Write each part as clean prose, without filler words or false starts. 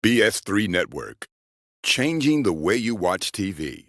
BS3 Network, changing the way you watch TV.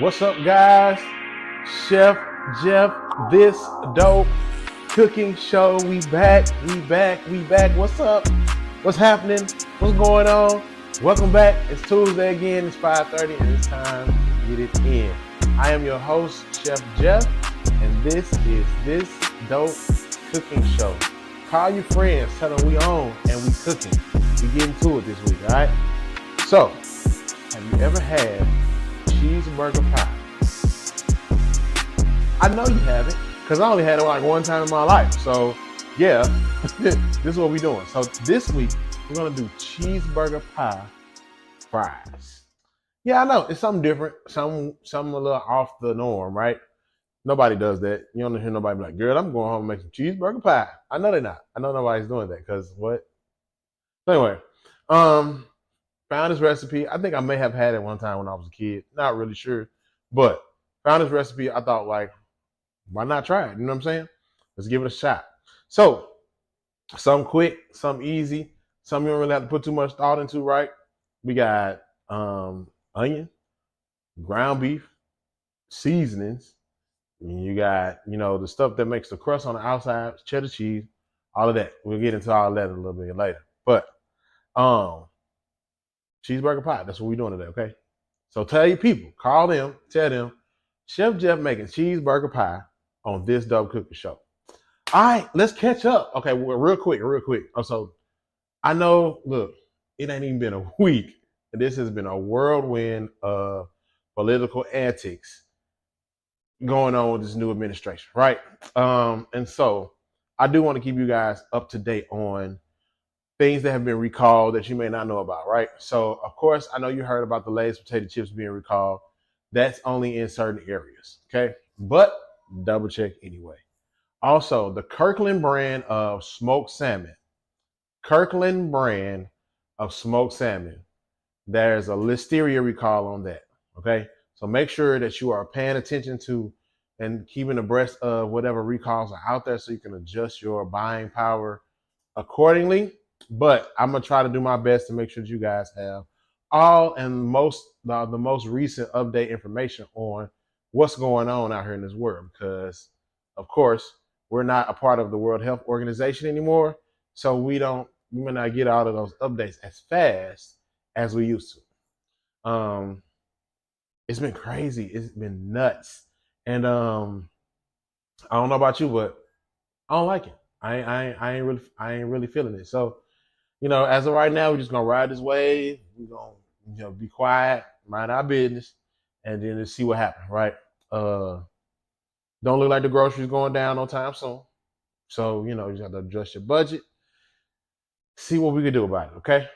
What's up, guys? Chef Jeff, this dope cooking show. We back. What's up? What's happening? What's going on? Welcome back. It's Tuesday again. It's 5:30 and it's time to get it in. I am your host, Chef Jeff, and this is This Dope Cooking Show. Call your friends, tell them we on and we cooking. We getting to it this week, all right? So, have you ever had cheeseburger pie? I know you haven't, because I only had it like one time in my life. So yeah, this is what we're doing. So this week, we're gonna do cheeseburger pie fries. Yeah, I know, it's something different, something a little off the norm, right? Nobody does that. You don't hear nobody be like, girl, I'm going home and make some cheeseburger pie. I know they're not. I know nobody's doing that, because what? So anyway, found this recipe. I think I may have had it one time when I was a kid. Not really sure. But found this recipe. I thought, like, why not try it? You know what I'm saying? Let's give it a shot. So, some quick, some easy, some you don't really have to put too much thought into, right? We got onion, ground beef, seasonings. And you got, the stuff that makes the crust on the outside, cheddar cheese, all of that. We'll get into all that a little bit later. But cheeseburger pie. That's what we're doing today, okay? So tell your people, call them, tell them, Chef Jeff making cheeseburger pie on This Dope Cooking Show. All right, let's catch up. Okay, well, real quick. So I know, look, it ain't even been a week, and this has been a whirlwind of political antics going on with this new administration, right? And so I do want to keep you guys up to date on things that have been recalled that you may not know about, right? So, of course, I know you heard about the Lay's potato chips being recalled. That's only in certain areas, okay? But double check anyway. Also, the Kirkland brand of smoked salmon. There's a listeria recall on that, okay? So make sure that you are paying attention to and keeping abreast of whatever recalls are out there so you can adjust your buying power accordingly. But I'm gonna try to do my best to make sure that you guys have all and the most recent update information on what's going on out here in this world, because of course we're not a part of the World Health Organization anymore, so we may not get all of those updates as fast as we used to. It's been crazy, it's been nuts, and I don't know about you, but I don't like it. I ain't really feeling it. So, as of right now, we're just gonna ride this wave. We're gonna, be quiet, mind our business, and then just see what happens, right? Don't look like the groceries going down no time soon. So, you just have to adjust your budget. See what we can do about it, okay?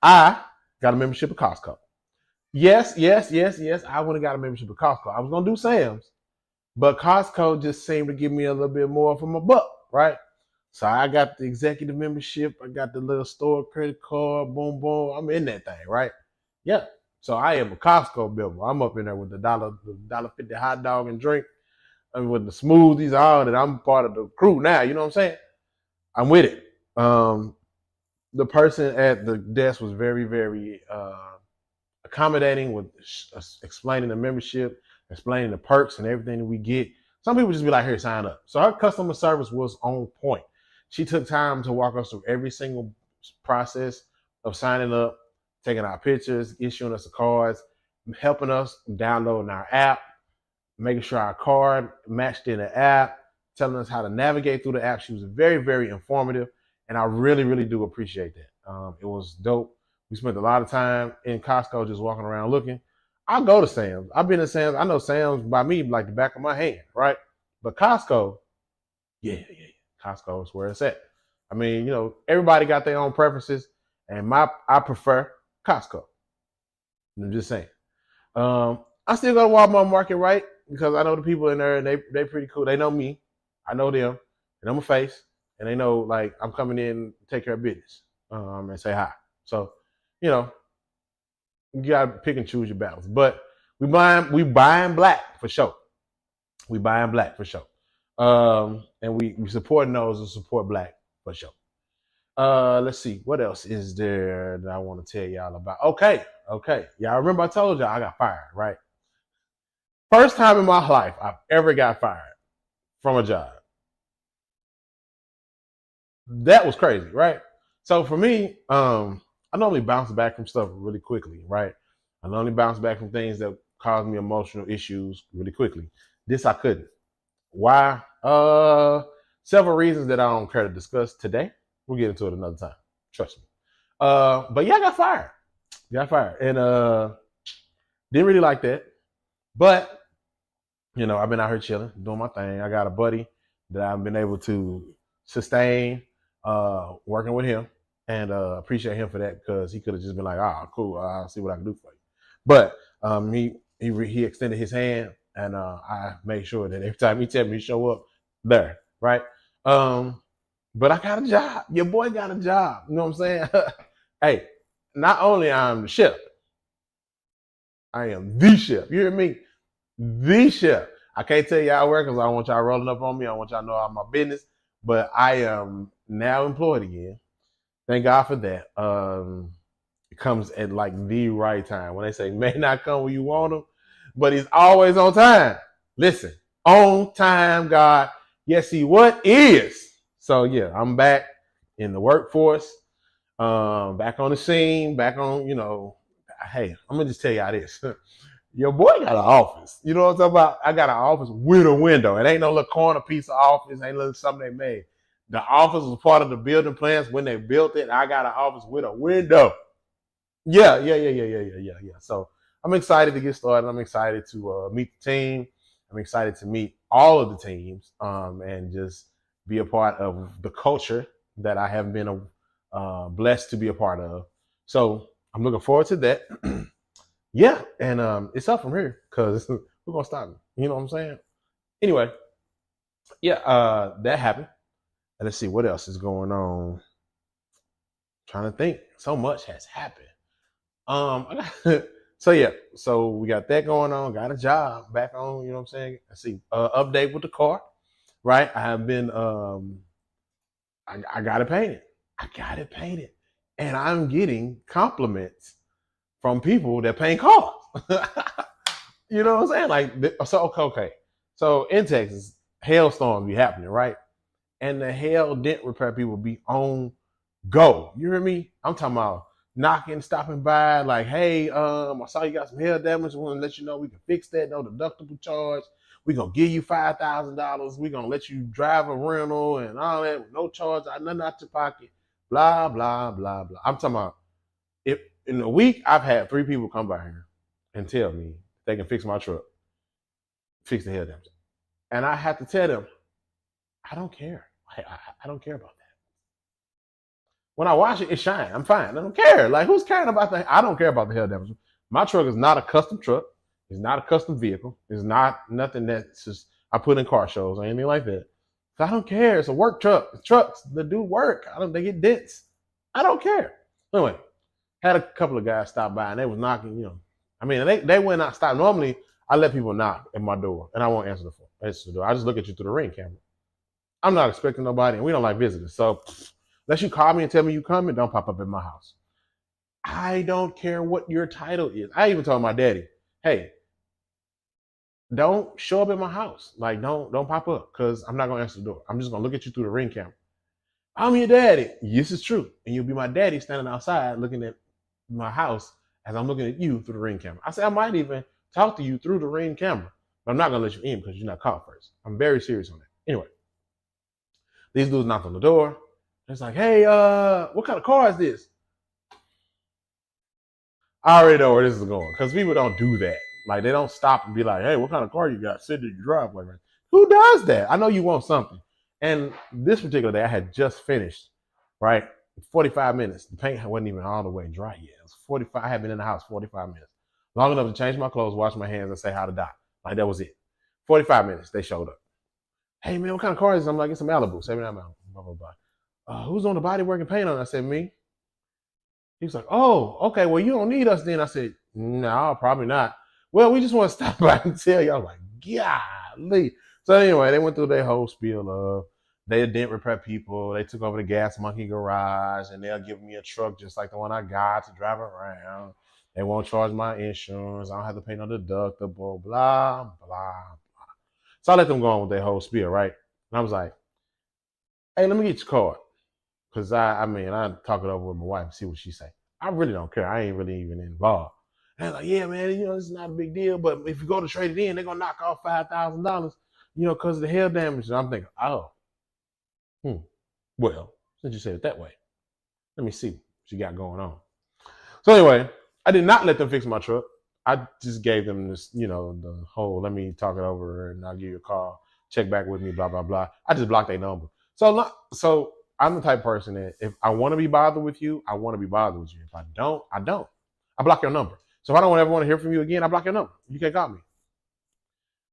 I got a membership at Costco. Yes. I would have got a membership at Costco. I was gonna do Sam's, but Costco just seemed to give me a little bit more for my buck, right? So I got the executive membership. I got the little store credit card. Boom, boom. I'm in that thing, right? Yeah. So I am a Costco member. I'm up in there with the $1.50 hot dog and drink, and with the smoothies, all that. I'm part of the crew now. You know what I'm saying? I'm with it. The person at the desk was very, very accommodating with explaining the membership, explaining the perks and everything that we get. Some people just be like, here, sign up. So her customer service was on point. She took time to walk us through every single process of signing up, taking our pictures, issuing us the cards, helping us downloading our app, making sure our card matched in the app, telling us how to navigate through the app. She was very, very informative, and I really, really do appreciate that. It was dope. We spent a lot of time in Costco just walking around looking. I go to Sam's. I've been to Sam's. I know Sam's by me like the back of my hand, right? But Costco, yeah. Costco is where it's at. I mean, everybody got their own preferences, and I prefer Costco. I'm just saying. I still go to Walmart Market, right? Because I know the people in there, and they pretty cool. They know me, I know them, and I'm a face, and they know like I'm coming in to take care of business, and say hi. So, you know, you gotta pick and choose your battles. But we buying black for sure. We buying black for sure. And we supporting those who support black for sure. Let's see, what else is there that I want to tell y'all about? Okay. Y'all remember I told y'all I got fired, right? First time in my life I've ever got fired from a job. That was crazy, right? So for me, I normally bounce back from stuff really quickly, right? I normally bounce back from things that cause me emotional issues really quickly. This I couldn't. Why? Several reasons that I don't care to discuss today. We'll get into it another time. Trust me. But yeah, I got fired. And didn't really like that. But I've been out here chilling, doing my thing. I got a buddy that I've been able to sustain working with him, and appreciate him for that, because he could have just been like, cool, I'll see what I can do for you. But he extended his hand, and I made sure that every time he tell me to show up there, right? But I got a job. Your boy got a job. You know what I'm saying? Hey, not only I'm the chef, I am the chef. You hear me? The chef. I can't tell y'all where, because I don't want y'all rolling up on me. I want y'all to know all my business. But I am now employed again. Thank God for that. It comes at like the right time. When they say may not come when you want them, but he's always on time. Listen, on time, God. Yes, he what is. So yeah, I'm back in the workforce, back on the scene, back on, hey, I'm gonna just tell y'all this. Your boy got an office. You know what I'm talking about? I got an office with a window. It ain't no little corner piece of office. Ain't little something they made. The office was part of the building plans when they built it. I got an office with a window. Yeah. So I'm excited to get started. I'm excited to meet the team. I'm excited to meet all of the teams, and just be a part of the culture that I have been blessed to be a part of. So I'm looking forward to that. Yeah, and it's up from here, because we're gonna stop. You know what I'm saying? Anyway, yeah, that happened. And let's see what else is going on. Trying to think. So much has happened. So yeah, so we got that going on. Got a job back on. You know what I'm saying? Let's see. Update with the car. Right. I have been. I got it painted. And I'm getting compliments from people that paint cars. You know what I'm saying? Like, so okay. So in Texas, hailstorms be happening, right? And the hail dent repair people be on go. You hear me? I'm talking about knocking, stopping by, like, hey, I saw you got some hail damage. We want to let you know we can fix that. No deductible charge. We're gonna give you $5,000. We're gonna let you drive a rental and all that with no charge, nothing out your pocket. Blah, blah, blah, blah. I'm talking about, if in a week I've had 3 people come by here and tell me they can fix my truck, fix the hail damage. And I have to tell them, I don't care. I don't care about that. When I wash it, it shine. I'm fine. I don't care. Like, who's caring about that? I don't care about the hail damage. My truck is not a custom truck. It's not a custom vehicle. It's not nothing that's just I put in car shows or anything like that. So I don't care. It's a work truck. It's trucks that do work. They get dents. I don't care. Anyway, had a couple of guys stop by and they was knocking, I mean, they went out, stop. Normally, I let people knock at my door and I won't answer the phone. Answer the door. I just look at you through the Ring camera. I'm not expecting nobody, and we don't like visitors. So unless you call me and tell me you coming, don't pop up in my house. I don't care what your title is. I even told my daddy, hey, don't show up at my house. Like, don't pop up, because I'm not gonna answer the door. I'm just gonna look at you through the Ring camera. I'm your daddy. This is true. And you'll be my daddy standing outside looking at my house as I'm looking at you through the Ring camera. I said I might even talk to you through the Ring camera, but I'm not gonna let you in because you're not called first. I'm very serious on that. Anyway, these dudes knocked on the door. It's like, hey, what kind of car is this? I already know where this is going because people don't do that. Like they don't stop and be like, "Hey, what kind of car you got sitting in your driveway?" Man? Who does that? I know you want something. And this particular day, I had just finished, right? 45 minutes. The paint wasn't even all the way dry yet. It was 45. I had been in the house 45 minutes, long enough to change my clothes, wash my hands, and say hi to Doc. Like that was it. 45 minutes. They showed up. Hey man, what kind of car is this? I'm like, it's a Malibu, 79 Malibu. Blah blah blah. Who's on the body work and paint on it? I said, me. He was like, oh, okay, well, you don't need us then. I said, no, probably not. Well, we just want to stop by and tell you. I was like, golly. So anyway, they went through their whole spiel of they didn't repair people. They took over the Gas Monkey garage and they'll give me a truck just like the one I got to drive around. They won't charge my insurance. I don't have to pay no deductible, blah, blah, blah. So I let them go on with their whole spiel, right? And I was like, hey, let me get your card. Cause I mean, I talk it over with my wife and see what she say. I really don't care. I ain't really even involved. And they're like, yeah, man, it's not a big deal. But if you go to trade it in, they're gonna knock off $5,000, because of the hail damage. And I'm thinking, oh, well, since you said it that way, let me see what you got going on. So anyway, I did not let them fix my truck. I just gave them this, the whole let me talk it over and I'll give you a call, check back with me, blah, blah, blah. I just blocked their number. So I'm the type of person that if I want to be bothered with you, I want to be bothered with you. If I don't, I don't. I block your number. So if I don't ever want to hear from you again, I block your number. You can't call me.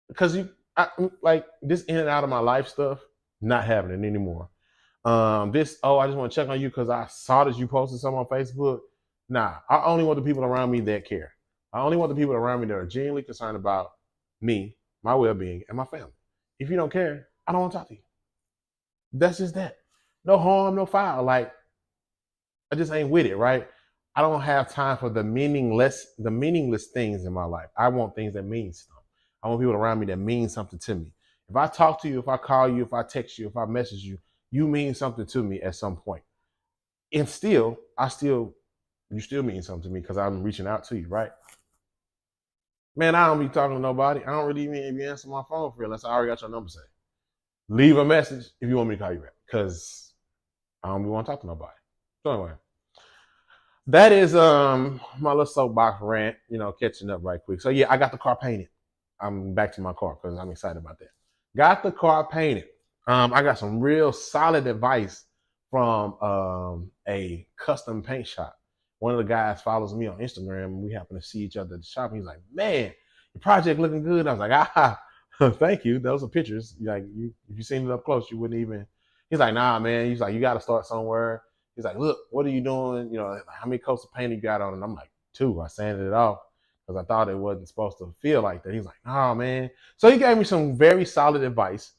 Because like this in and out of my life stuff, not happening anymore. I just want to check on you because I saw that you posted something on Facebook. Nah, I only want the people around me that care. I only want the people around me that are genuinely concerned about me, my well-being, and my family. If you don't care, I don't want to talk to you. That's just that. No harm, no foul. Like, I just ain't with it, right? I don't have time for the meaningless things in my life. I want things that mean something. I want people around me that mean something to me. If I talk to you, if I call you, if I text you, if I message you, you mean something to me at some point. And you still mean something to me because I'm reaching out to you, right? Man, I don't be talking to nobody. I don't really even answer my phone for real unless I already got your number saved. Leave a message if you want me to call you back because I don't want to talk to nobody. So anyway, that is my little soapbox rant, catching up right quick. So yeah, I got the car painted. I'm back to my car because I'm excited about that. Got the car painted. I got some real solid advice from a custom paint shop. One of the guys follows me on Instagram and we happen to see each other at the shop. And he's like, man, your project looking good. I was like, thank you. Those are pictures. Like, if you seen it up close, you wouldn't even. He's like, nah, man. He's like, you got to start somewhere. He's like, look, what are you doing? How many coats of paint you got on? And I'm like, 2. I sanded it off because I thought it wasn't supposed to feel like that. He's like, oh, man. So he gave me some very solid advice.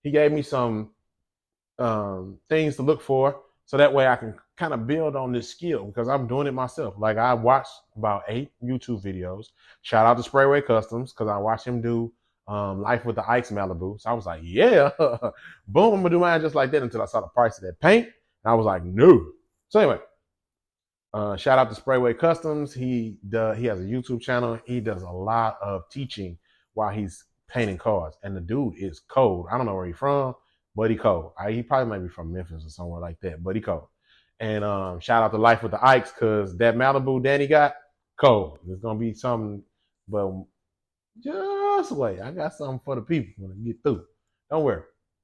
He gave me some things to look for so that way I can kind of build on this skill because I'm doing it myself. Like I watched about 8 YouTube videos. Shout out to Sprayway Customs because I watched him do Life with the Ike's Malibu. So I was like, yeah, boom, I'm gonna do mine just like that until I saw the price of that paint. And I was like, no. So anyway, shout out to Sprayway Customs. He has a YouTube channel. He does a lot of teaching while he's painting cars. And the dude is cold. I don't know where he's from, but he cold. He probably might be from Memphis or somewhere like that, but he cold. And shout out to Life with the Ikes because that Malibu Danny got cold. There's gonna be something, but just wait. I got something for the people when I get through. Don't worry.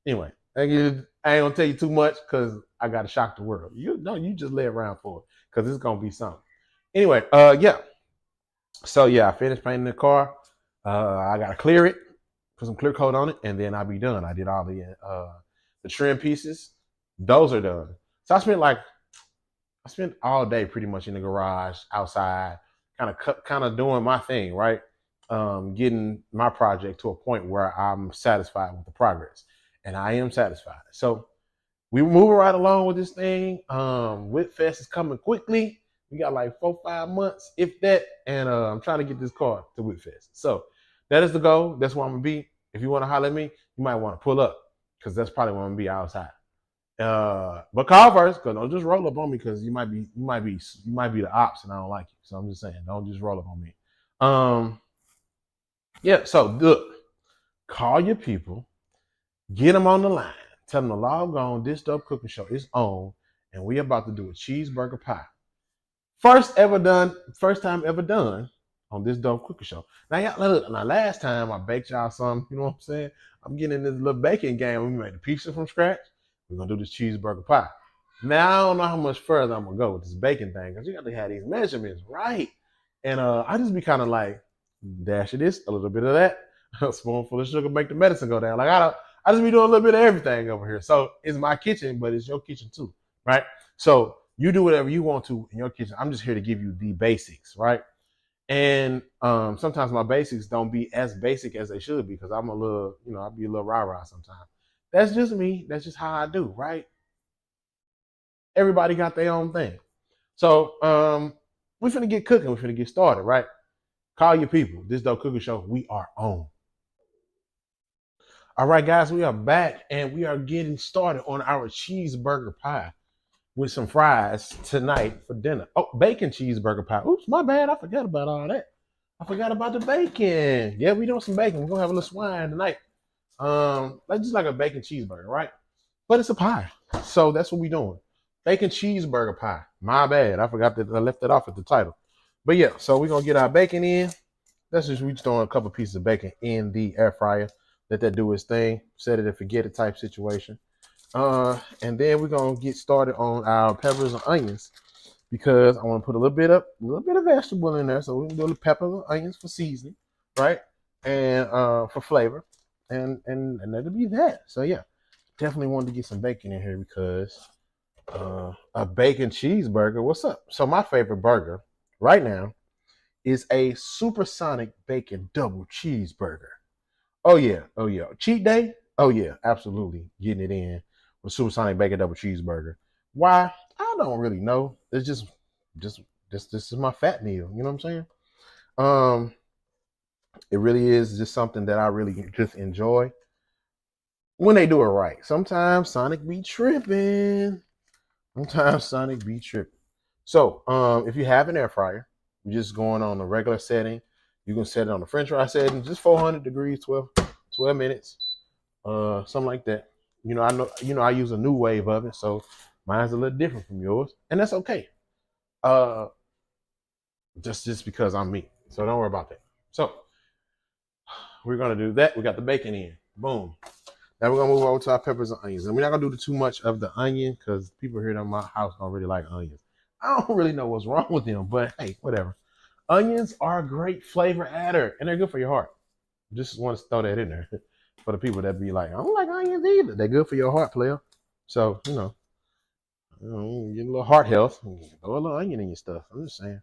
Anyway, I ain't gonna tell you too much because I gotta shock the world. You just lay around for it because it's gonna be something. Anyway, yeah. So yeah, I finished painting the car. I gotta clear it, put some clear coat on it, and then I'll be done. I did all the trim pieces. Those are done. So I spent all day pretty much in the garage, outside, kind of doing my thing, right? Getting my project to a point where I'm satisfied with the progress, and I am satisfied. So we moving right along with this thing. Whitfest is coming quickly. We got like 4-5 months, if that, and I'm trying to get this car to Whitfest. So that is the goal. That's where I'm gonna be. If you want to holler at me, you might want to pull up because that's probably where I'm gonna be outside. But call first, cause don't just roll up on me, cause you might be the ops, and I don't like you. So I'm just saying, don't just roll up on me. Yeah. So look, call your people, get them on the line, tell them to log on. This Dope Cooking Show is on, and we about to do a cheeseburger pie. First time ever done on this dope cookie show. Now, y'all, look, now last time I baked y'all some, you know what I'm saying? I'm getting in this little baking game. We made the pizza from scratch. We're gonna do this cheeseburger pie. Now I don't know how much further I'm gonna go with this baking thing because you got to have these measurements right. And I just be kind of like dash of this, a little bit of that, a spoonful of sugar, make the medicine go down. Like I just be doing a little bit of everything over here. So it's my kitchen, but it's your kitchen too, right? So you do whatever you want to in your kitchen. I'm just here to give you the basics, right? And sometimes my basics don't be as basic as they should be because I'm a little, I'll be a little rah-rah sometimes. That's just me. That's just how I do, right? Everybody got their own thing. So we're finna get cooking. We're finna get started, right? Call your people. This Dope Cooking Show, we are on. All right, guys, we are back and we are getting started on our cheeseburger pie with some fries tonight for dinner. Oh, bacon cheeseburger pie. Oops, my bad. I forgot about all that. I forgot about the bacon. Yeah, we doing some bacon. We're gonna have a little swine tonight. Like just like a bacon cheeseburger, right? But it's a pie. So that's what we doing. Bacon cheeseburger pie. My bad. I forgot that I left it off at the title. But yeah, so we're gonna get our bacon in. We just throwing a couple pieces of bacon in the air fryer. Let that do its thing. Set it and forget it type situation. And then we're gonna get started on our peppers and onions because I want to put a little bit of vegetable in there. So we can do the peppers and onions for seasoning, right? And for flavor. And that'll be that. So yeah, definitely wanted to get some bacon in here because a bacon cheeseburger. What's up? So my favorite burger right now is a supersonic bacon double cheeseburger. Oh yeah, oh yeah. Cheat day? Oh yeah, absolutely. Getting it in with supersonic bacon double cheeseburger. Why? I don't really know. It's just this is my fat meal. You know what I'm saying? Um, it really is just something that I really just enjoy when they do it right. Sometimes Sonic be tripping. Sometimes Sonic be tripping. So, if you have an air fryer, you're just going on the regular setting. You can set it on the French fry setting, just 400 degrees, 12 minutes, something like that. I use a new wave oven, so mine's a little different from yours, and that's okay. Uh, just because I'm me, so don't worry about that. So we're gonna do that. We got the bacon in, boom. Now we're gonna move over to our peppers and onions, and we're not gonna do too much of the onion because people here in my house don't really like onions. I don't really know what's wrong with them, but hey, whatever. Onions are a great flavor adder, and they're good for your heart. Just want to throw that in there for the people that be like, I don't like onions either. They're good for your heart, player. So get a little heart health. Throw a little onion in your stuff. I'm just saying.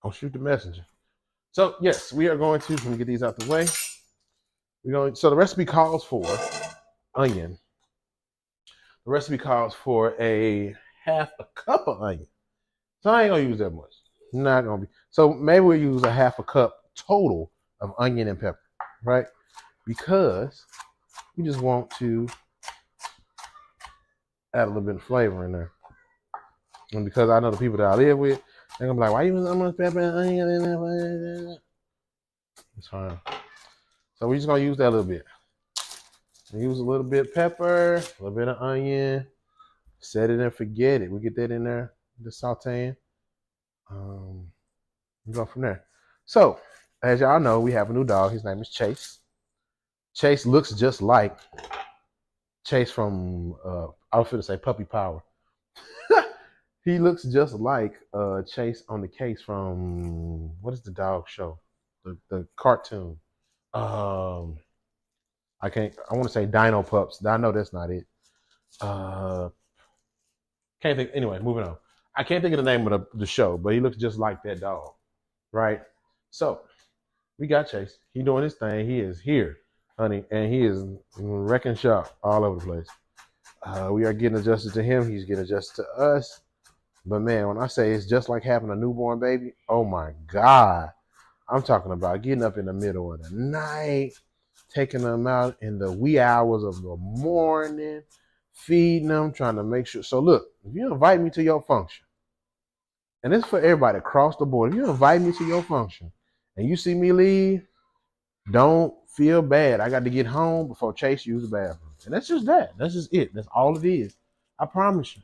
Don't shoot the messenger. So yes, we are going to. Let me get these out the way. So the recipe calls for onion. The recipe calls for a half a cup of onion. So I ain't gonna use that much. Not gonna be. So maybe we'll use a half a cup total of onion and pepper, right? Because we just want to add a little bit of flavor in there. And because I know the people that I live with, they're gonna be like, why you using so much pepper and onion in there? It's fine. So we're just gonna use that a little bit. Use a little bit of pepper, a little bit of onion, set it and forget it. We get that in there, the sauteing. We go from there. So, as y'all know, we have a new dog. His name is Chase. Chase looks just like Chase from I was going to say Puppy Power. He looks just like Chase on the case from what is the dog show? The cartoon. I want to say Dino Pups. I know that's not it. Can't think. Anyway, moving on. I can't think of the name of the show, but he looks just like that dog, right? So we got Chase. He doing his thing. He is here, honey, and he is wrecking shop all over the place. We are getting adjusted to him. He's getting adjusted to us. But man, when I say it's just like having a newborn baby, oh my God. I'm talking about getting up in the middle of the night, taking them out in the wee hours of the morning, feeding them, trying to make sure. So look, if you invite me to your function, and it's for everybody across the board, if you invite me to your function and you see me leave, don't feel bad. I got to get home before Chase used the bathroom. And that's just that. That's just it. That's all it is. I promise you.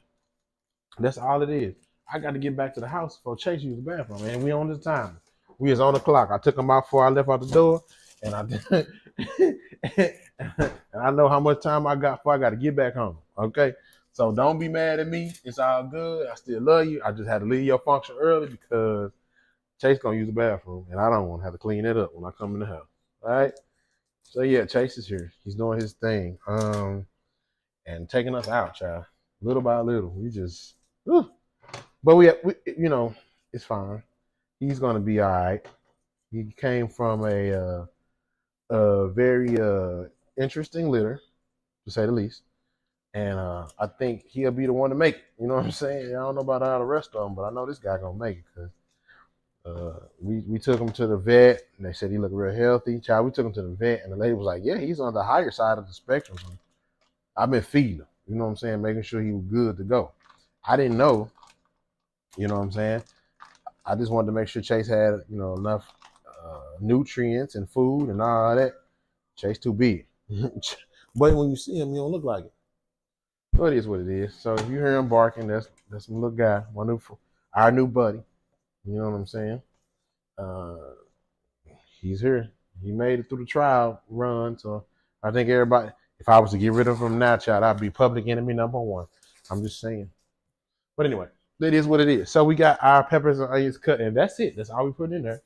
That's all it is. I got to get back to the house before Chase used the bathroom, man. We on the time. We was on the clock. I took him out before I left out the door, and and I know how much time I got before I got to get back home. Okay, so don't be mad at me. It's all good. I still love you. I just had to leave your function early because Chase gonna use the bathroom, and I don't want to have to clean it up when I come in the house. All right. So yeah, Chase is here. He's doing his thing, and taking us out, child, little by little. We just, whew. But we, it's fine. He's gonna be all right. He came from a very interesting litter, to say the least, and I think he'll be the one to make it. You know what I'm saying? I don't know about all the rest of them, but I know this guy gonna make it because we took him to the vet, and they said he looked real healthy. Child, we took him to the vet, and the lady was like, "Yeah, he's on the higher side of the spectrum." I've been feeding him, you know what I'm saying, making sure he was good to go. I didn't know, you know what I'm saying. I just wanted to make sure Chase had, enough nutrients and food and all that. Chase too big, but when you see him, you don't look like it. So it is what it is. So if you hear him barking, that's my little guy, our new buddy. You know what I'm saying? Uh, he's here. He made it through the trial run. So I think everybody, if I was to get rid of him now, child, I'd be public enemy number one. I'm just saying. But anyway, it is what it is. So we got our peppers and onions cut, and that's it. That's all we put in there,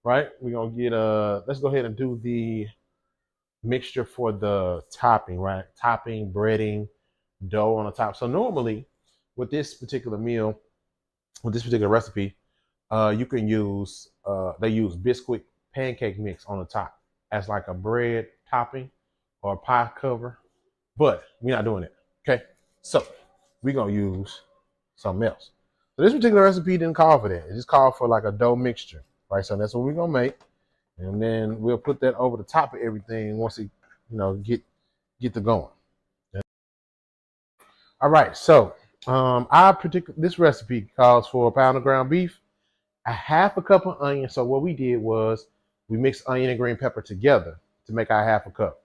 right? We're gonna get let's go ahead and do the mixture for the topping, right? Topping, breading, dough on the top. So normally with this particular meal, with this particular recipe, you can use they use Bisquick pancake mix on the top as like a bread topping or a pie cover, but we're not doing it. Okay, so we're gonna use something else. So this particular recipe didn't call for that. It just called for like a dough mixture, right? So that's what we're gonna make, and then we'll put that over the top of everything once it, get to going. All right, so this recipe calls for a pound of ground beef, a half a cup of onion. So what we did was we mixed onion and green pepper together to make our half a cup.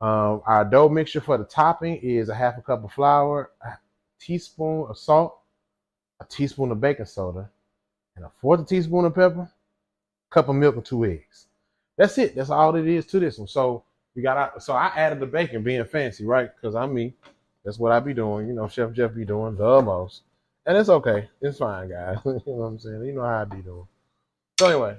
Our dough mixture for the topping is a half a cup of flour, a teaspoon of salt, a teaspoon of baking soda, and a fourth teaspoon of pepper, a cup of milk, and 2 eggs. That's it. That's all it is to this one. So I added the bacon, being fancy, right? Because I'm me. That's what I be doing. Chef Jeff be doing the most. And it's okay. It's fine, guys. You know what I'm saying? You know how I be doing. So anyway,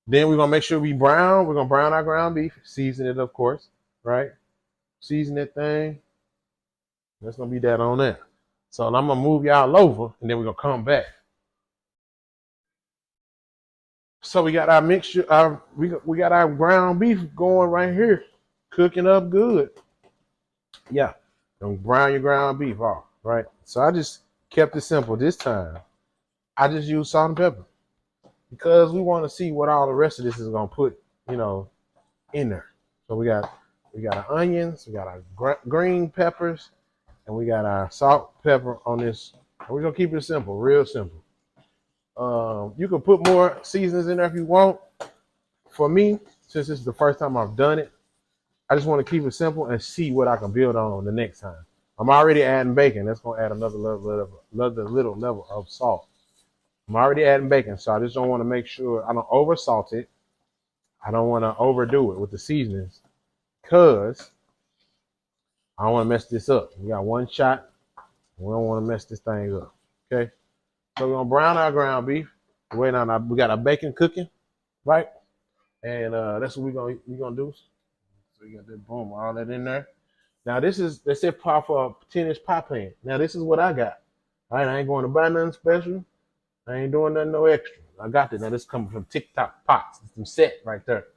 then we're gonna make sure we're gonna brown our ground beef, season it, of course, right? Season that thing. That's gonna be that on there. So I'm gonna move y'all over, and then we're gonna come back. So we got our mixture, we got our ground beef going right here, cooking up good. Yeah, don't brown your ground beef off, right? So I just kept it simple this time. I just used salt and pepper because we want to see what all the rest of this is gonna put, in there. So we got our onions, we got our green peppers, and we got our salt, pepper on this. We're gonna keep it simple, real simple. You can put more seasonings in there if you want. For me, since this is the first time I've done it, I just want to keep it simple and see what I can build on the next time. I'm already adding bacon. That's going to add another little level of salt. I'm already adding bacon, so I just don't want to make sure I don't over salt it. I don't want to overdo it with the seasonings because I don't want to mess this up. We got one shot. We don't want to mess this thing up. Okay? So we're going to brown our ground beef. We got our bacon cooking, right? And that's what we're gonna do. So you got that, boom, all that in there. Now this is, they said par for a 10-inch pie pan. Now this is what I got. All right, I ain't going to buy nothing special. I ain't doing nothing no extra. I got this. Now this coming from TikTok Pots. It's some set right there.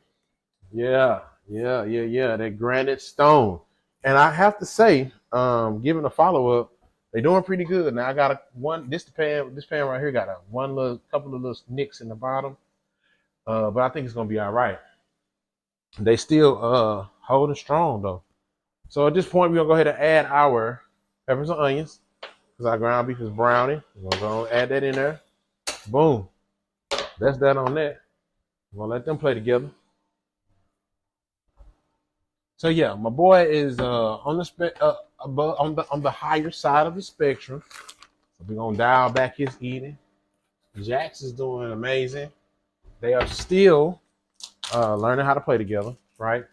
Yeah. That granite stone. And I have to say, giving a follow-up, they doing pretty good. Now I got this pan right here got couple of little nicks in the bottom. But I think it's gonna be all right. They still holding strong though. So at this point, we're gonna go ahead and add our peppers and onions because our ground beef is browning. We're gonna go add that in there. Boom. That's that on that. We're gonna let them play together. So yeah, my boy is on the higher side of the spectrum. We're gonna dial back his eating. Jax is doing amazing. They are still learning how to play together, right?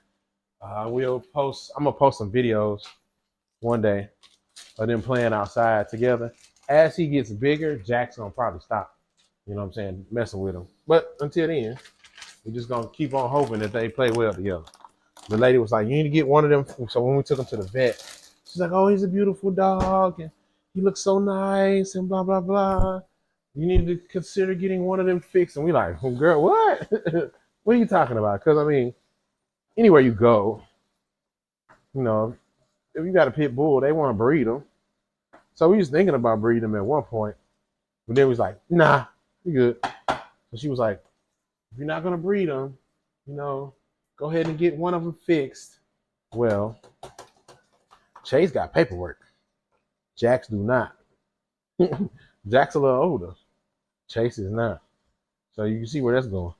I'm gonna post some videos one day of them playing outside together. As he gets bigger, Jack's gonna probably stop. You know what I'm saying? Messing with him. But until then, we're just gonna keep on hoping that they play well together. The lady was like, "You need to get one of them." So when we took him to the vet, she's like, "Oh, he's a beautiful dog, and he looks so nice, and blah blah blah. You need to consider getting one of them fixed." And we like, "Oh, girl, what? What are you talking about?" Because I mean, anywhere you go, you know, if you got a pit bull, they want to breed them. So we was thinking about breeding them at one point, but then we was like, "Nah, we good." So she was like, "If you're not gonna breed them, you know, go ahead and get one of them fixed." Well, Chase got paperwork. Jax do not. Jack's a little older. Chase is not. So you can see where that's going.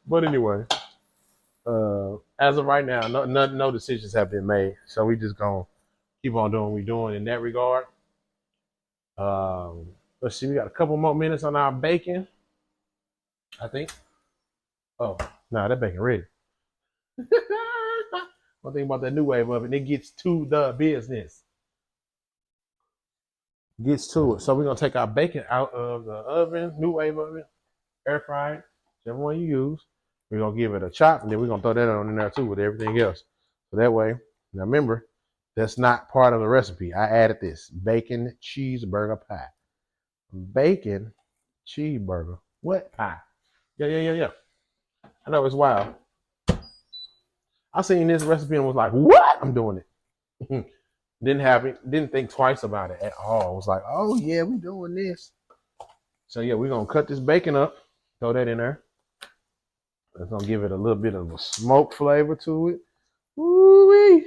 But anyway, as of right now, no decisions have been made. So we just gonna keep on doing what we're doing in that regard. Let's see, we got a couple more minutes on our bacon, I think. Oh, no, that bacon ready. One thing about that new wave of it, it gets to the business. Gets to it. So we're gonna take our bacon out of the oven, new wave oven, air fryer, whichever one you use. We're gonna give it a chop, and then we're gonna throw that on in there too with everything else. So that way, now remember, that's not part of the recipe. I added this bacon cheeseburger pie. Bacon cheeseburger. What pie? Yeah. I know it's wild. I seen this recipe and was like, what? I'm doing it. Didn't think twice about it at all. I was like, oh yeah, we doing this. So yeah, we're gonna cut this bacon up, throw that in there. It's gonna give it a little bit of a smoke flavor to it. Woo-wee.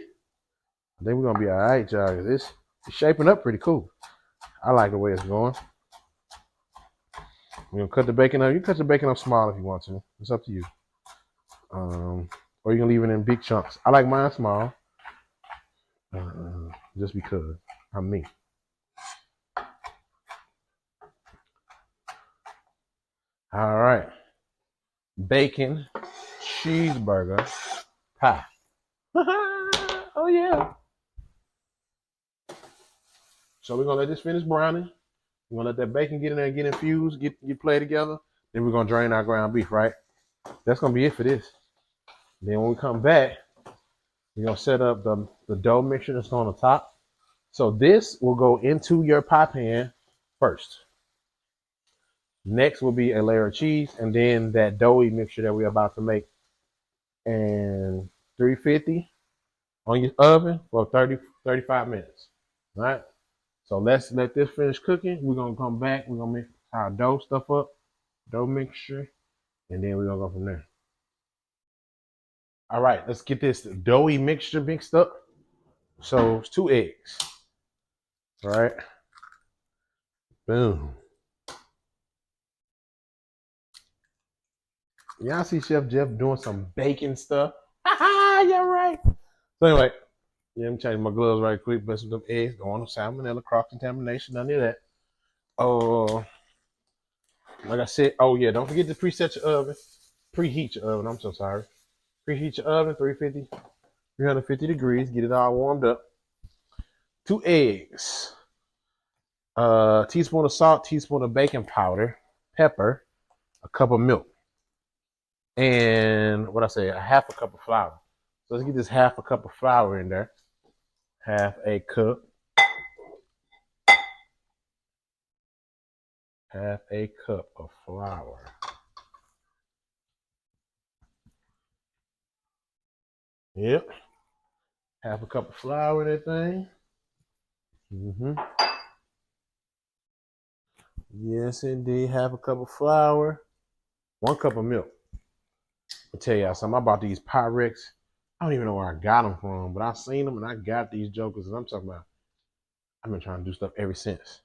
I think we're gonna be all right, y'all. It's shaping up pretty cool. I like the way it's going. We're gonna cut the bacon up. You can cut the bacon up small if you want to. It's up to you. Or you can leave it in big chunks. I like mine small. Just because I'm me. All right. Bacon cheeseburger pie. Oh yeah. So we're gonna let this finish browning. We're gonna let that bacon get in there and get infused, get played together. Then we're gonna drain our ground beef, right? That's gonna be it for this. Then when we come back, we're gonna set up the dough mixture that's on the top. So this will go into your pie pan first. Next will be a layer of cheese, and then that doughy mixture that we're about to make. And 350 on your oven for 35 minutes. All right. So let's let this finish cooking. We're gonna come back. We're gonna mix our dough stuff up, dough mixture, and then we're gonna go from there. All right, let's get this doughy mixture mixed up. So it's 2 eggs. All right. Boom. Y'all see Chef Jeff doing some bacon stuff? Yeah, right. So anyway, yeah, let me change my gloves right quick. Mess with them eggs. Don't want no salmonella, cross contamination, none of that. Oh, like I said, oh yeah, don't forget to preset your oven. Preheat your oven. I'm so sorry. Preheat your oven, 350 degrees. Get it all warmed up. 2 eggs. Teaspoon of salt, teaspoon of baking powder, pepper, a cup of milk, and what I say, a half a cup of flour. So let's get this half a cup of flour in there. Half a cup. Half a cup of flour. Yep. Half a cup of flour in that thing. Yes, indeed. Half a cup of flour. 1 cup of milk. I'll tell y'all something about these Pyrex. I don't even know where I got them from, but I seen them and I got these jokers. And I'm talking about, I've been trying to do stuff ever since.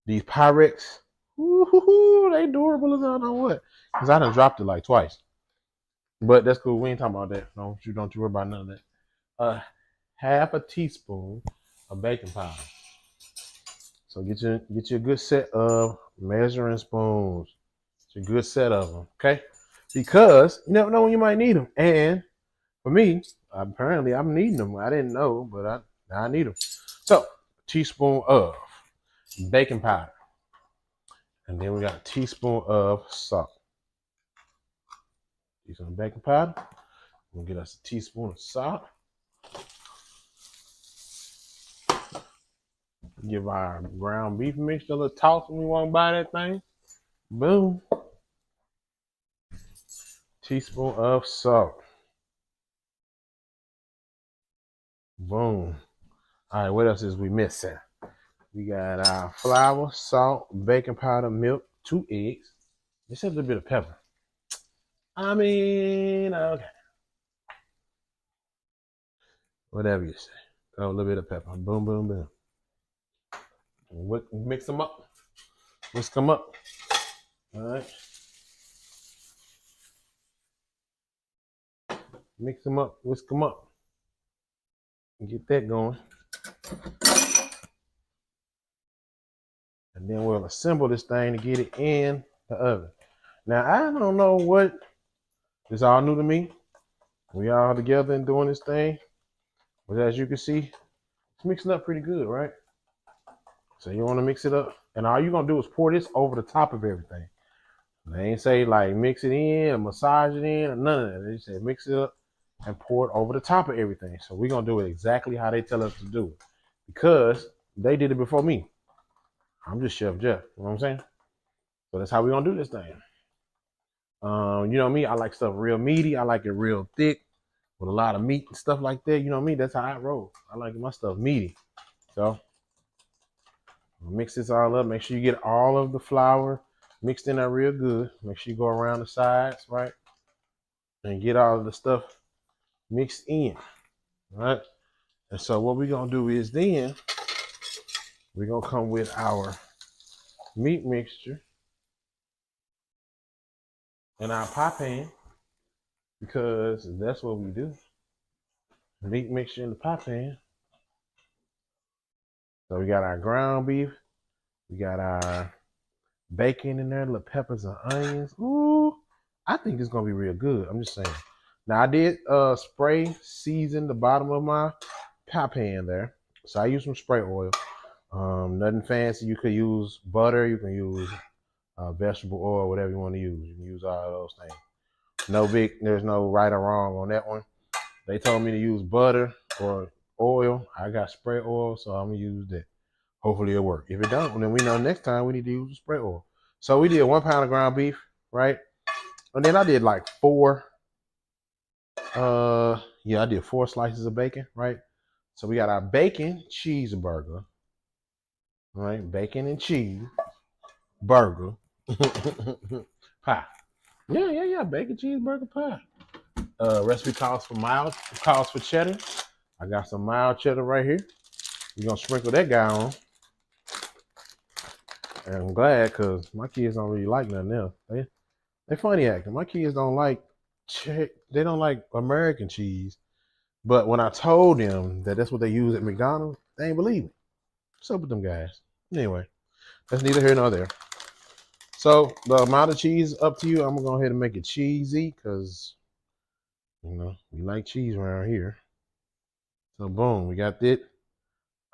These Pyrex, they durable as I know what. Because I done dropped it like twice. But that's cool. We ain't talking about that. Don't you worry about none of that. Half a teaspoon of baking powder. So get you a good set of measuring spoons. It's a good set of them, okay? Because you never know when you might need them. And for me, apparently I'm needing them. I didn't know, but I need them. So, a teaspoon of baking powder. And then we got a teaspoon of salt. Teaspoon of baking powder. We'll get us a teaspoon of salt. Give our ground beef mixture a little toss when we want to buy that thing. Boom. Teaspoon of salt. Boom. All right, what else is we missing? We got our flour, salt, baking powder, milk, 2 eggs. Just a little bit of pepper. Okay. Whatever you say. Throw a little bit of pepper. Boom, boom, boom. Mix them up. Whisk them up. All right. Mix them up. Whisk them up. Get that going. And then we'll assemble this thing to get it in the oven. Now, I don't know what. It's all new to me. We all together and doing this thing. But as you can see, it's mixing up pretty good, right? So you want to mix it up. And all you're going to do is pour this over the top of everything. They ain't say like mix it in or massage it in or none of that. They say mix it up and pour it over the top of everything. So we're going to do it exactly how they tell us to do it. Because they did it before me. I'm just Chef Jeff. You know what I'm saying? So that's how we're going to do this thing. You know me, I like stuff real meaty. I like it real thick with a lot of meat and stuff like that. You know me, that's how I roll. I like my stuff meaty. So mix this all up. Make sure you get all of the flour mixed in there real good. Make sure you go around the sides, right? And get all of the stuff mixed in, right? And so what we're going to do is then we're going to come with our meat mixture in our pie pan, because that's what we do. Meat mixture in the pie pan. So we got our ground beef. We got our bacon in there, little peppers and onions. Ooh, I think it's gonna be real good. I'm just saying. Now I did spray season the bottom of my pie pan there. So I used some spray oil. Nothing fancy. You could use butter. You can use vegetable oil, whatever you want to use. You can use all of those things. There's no right or wrong on that one. They told me to use butter or oil. I got spray oil, so I'm gonna use that. Hopefully it'll work. If it don't, then we know next time we need to use the spray oil. So we did 1 pound of ground beef, right? And then I did like 4. I did 4 slices of bacon, right? So we got our bacon cheeseburger, right? Bacon and cheese burger pie. Yeah. Bacon cheeseburger pie. Recipe calls for cheddar. I got some mild cheddar right here. We're gonna sprinkle that guy on. And I'm glad, because my kids don't really like nothing else. They funny acting. My kids don't like American cheese. But when I told them that that's what they use at McDonald's, they ain't believe me. What's up with them guys? Anyway, that's neither here nor there. So the amount of cheese is up to you. I'm gonna go ahead and make it cheesy, because we like cheese around here. So boom, we got that.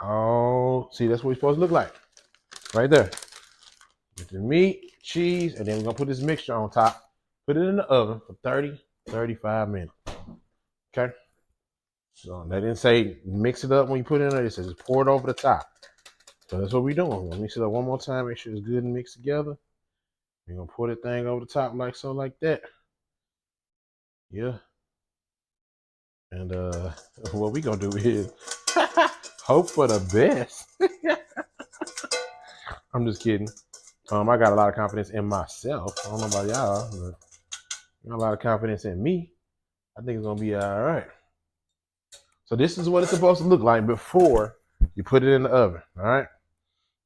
Oh, see, that's what it's supposed to look like. Right there. Get the meat, cheese, and then we're gonna put this mixture on top. Put it in the oven for 30, 35 minutes. Okay? So they didn't say mix it up when you put it in there. They said just pour it over the top. So that's what we're doing. We're gonna mix it up one more time, make sure it's good and mixed together. We're gonna pour that thing over the top like so, like that. Yeah. And what we gonna do is hope for the best. I'm just kidding. I got a lot of confidence in myself. I don't know about y'all, but I got a lot of confidence in me. I think it's gonna be all right. So this is what it's supposed to look like before you put it in the oven. All right.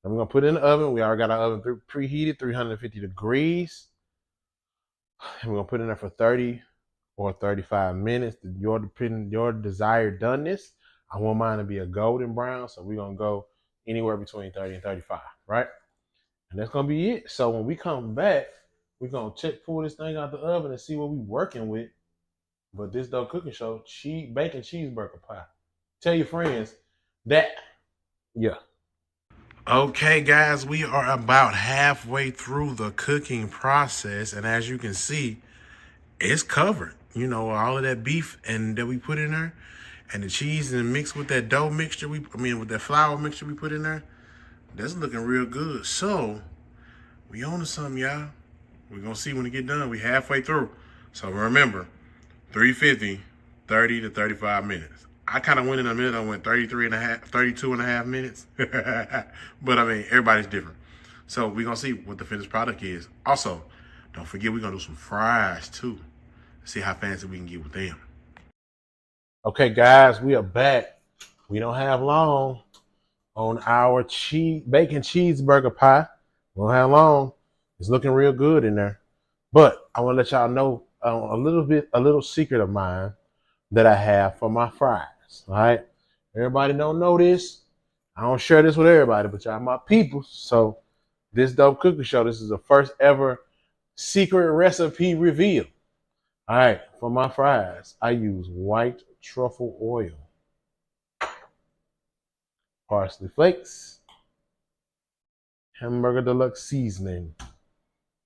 I'm gonna put it in the oven. We already got our oven preheated, 350 degrees. And we're gonna put it in there for 30 or 35 minutes. Your desired doneness. I want mine to be a golden brown, so we're gonna go anywhere between 30 and 35, right? And that's gonna be it. So when we come back, we're gonna pull this thing out the oven and see what we're working with. But this dope cooking show, bacon cheeseburger pie. Tell your friends that, yeah. Okay, guys, we are about halfway through the cooking process, and as you can see, it's covered. You know, all of that beef and that we put in there, and the cheese and mixed with that dough mixture with that flour mixture we put in there. That's looking real good. So we on to something, y'all. We're gonna see when it get done. We halfway through. So remember, 350, 30 to 35 minutes. I kind of went in a minute. I went 33 and a half, 32 and a half minutes. But I mean, everybody's different. So we're gonna see what the finished product is. Also, don't forget we're gonna do some fries too. See how fancy we can get with them. Okay, guys, we are back. We don't have long on our bacon cheeseburger pie. We don't have long. It's looking real good in there. But I want to let y'all know a little secret of mine that I have for my fries. All right. Everybody don't know this. I don't share this with everybody, but y'all my people. So this dope cooking show, this is the first ever secret recipe reveal. All right. For my fries, I use white truffle oil, parsley flakes, hamburger deluxe seasoning.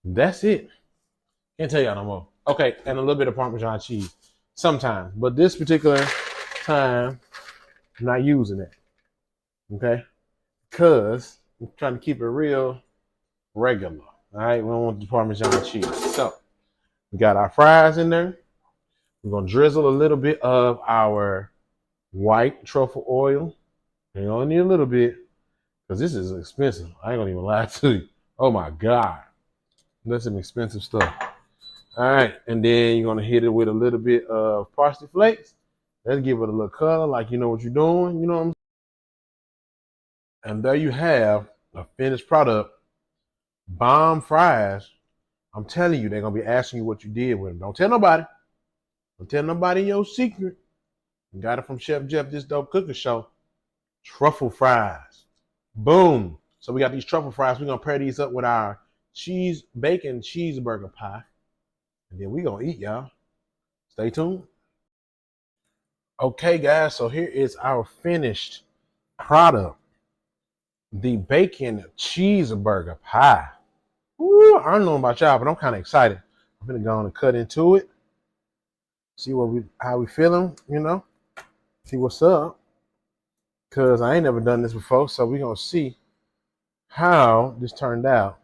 That's it. Can't tell y'all no more. Okay, and a little bit of Parmesan cheese sometimes, but this particular time, I'm not using it. Okay, because I'm trying to keep it real regular. All right, we don't want the Parmesan cheese. So we got our fries in there. We're gonna drizzle a little bit of our white truffle oil. You only need a little bit because this is expensive. I ain't gonna even lie to you. Oh my God, that's some expensive stuff. All right, and then you're gonna hit it with a little bit of parsley flakes. Let's give it a little color, like you know what you're doing. You know what I'm saying? And there you have a finished product. Bomb fries. I'm telling you, they're gonna be asking you what you did with them. Don't tell nobody. Don't tell nobody your secret. You got it from Chef Jeff, this dope cooking show. Truffle fries. Boom. So we got these truffle fries. We're gonna pair these up with our bacon cheeseburger pie. And then we gonna eat, y'all. Stay tuned. Okay, guys, so here is our finished product. The bacon cheeseburger pie. Woo, I don't know about y'all, but I'm kind of excited. I'm gonna go on and cut into it. See how we feeling, you know? See what's up. Cause I ain't never done this before, so we're gonna see how this turned out.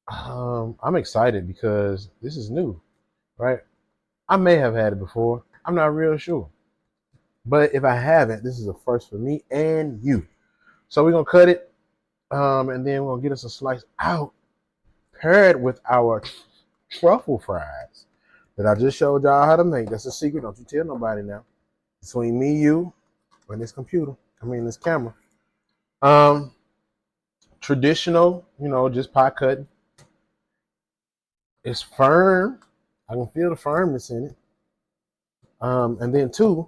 I'm excited because this is new, right? I may have had it before. I'm not real sure. But if I haven't, this is a first for me and you. So we're gonna cut it, and then we're gonna get us a slice out, paired with our truffle fries that I just showed y'all how to make. That's a secret. Don't you tell nobody now. Between me, you, and this computer. This camera. Traditional, just pie cutting. It's firm. I can feel the firmness in it. And then two,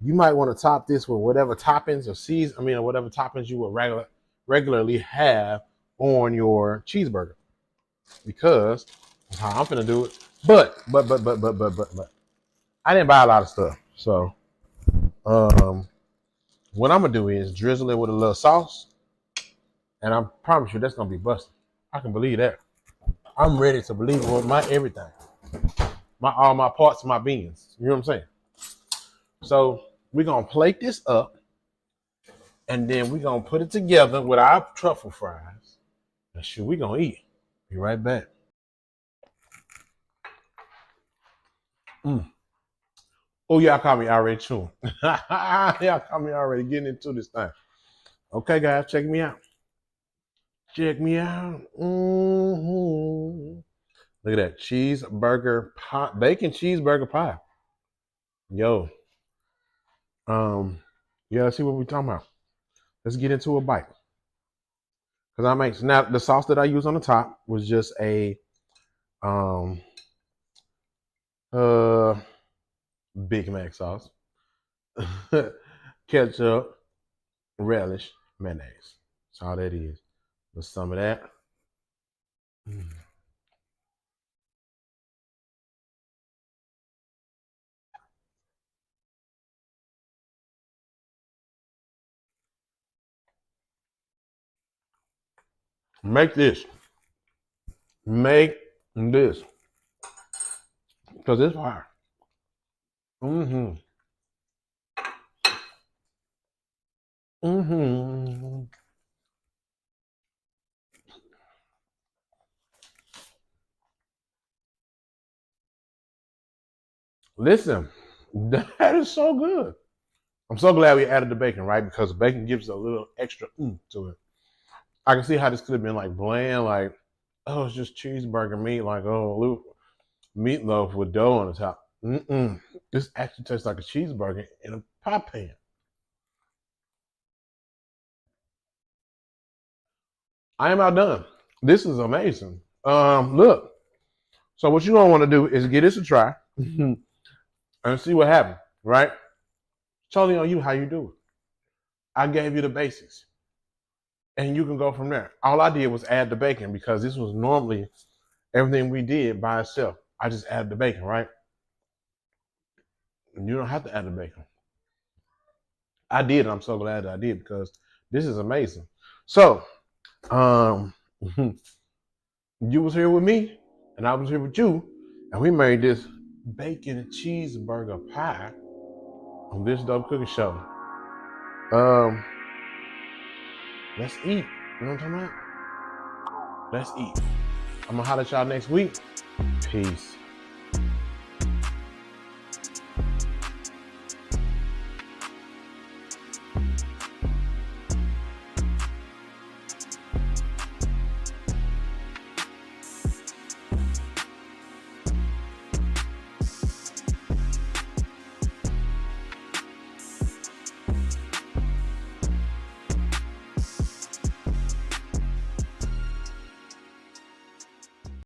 you might want to top this with whatever toppings or whatever toppings you would regularly have on your cheeseburger. Because that's how I'm gonna do it. But I didn't buy a lot of stuff. So what I'm gonna do is drizzle it with a little sauce. And I promise you that's gonna be busted. I can believe that. I'm ready to believe it with my everything. All my parts of my beans. You know what I'm saying? So we're gonna plate this up and then we're gonna put it together with our truffle fries. And shit, we're gonna eat. Be right back. Oh, y'all caught me already chewing. Y'all caught me already getting into this thing. Okay, guys, check me out. Check me out. Mm-hmm. Look at that cheeseburger pie, bacon cheeseburger pie. Yo, yeah. Let's see what we're talking about. Let's get into a bite. Because now the sauce that I use on the top was just a Big Mac sauce. ketchup, relish, mayonnaise. That's all that is. With some of that. Make this. Make this. Because it's fire. Mm-hmm. Mm-hmm. Listen, that is so good. I'm so glad we added the bacon, right? Because bacon gives a little extra to it. I can see how this could have been like bland, like, oh, it's just cheeseburger meat, like, oh, little meatloaf with dough on the top. Mm-mm. This actually tastes like a cheeseburger in a pie pan. I am outdone. This is amazing. Look. So what you don't want to do is give this a try and see what happens, right? Totally on you how you do it. I gave you the basics, and you can go from there. All I did was add the bacon because this was normally everything we did by itself. I just added the bacon, right? And you don't have to add the bacon. I did, and I'm so glad that I did because this is amazing. So, um, you was here with me, and I was here with you, and we made this bacon cheeseburger pie on this dope cooking show. Um, let's eat. You know what I'm talking about? Let's eat. I'm gonna holler at y'all next week. Peace.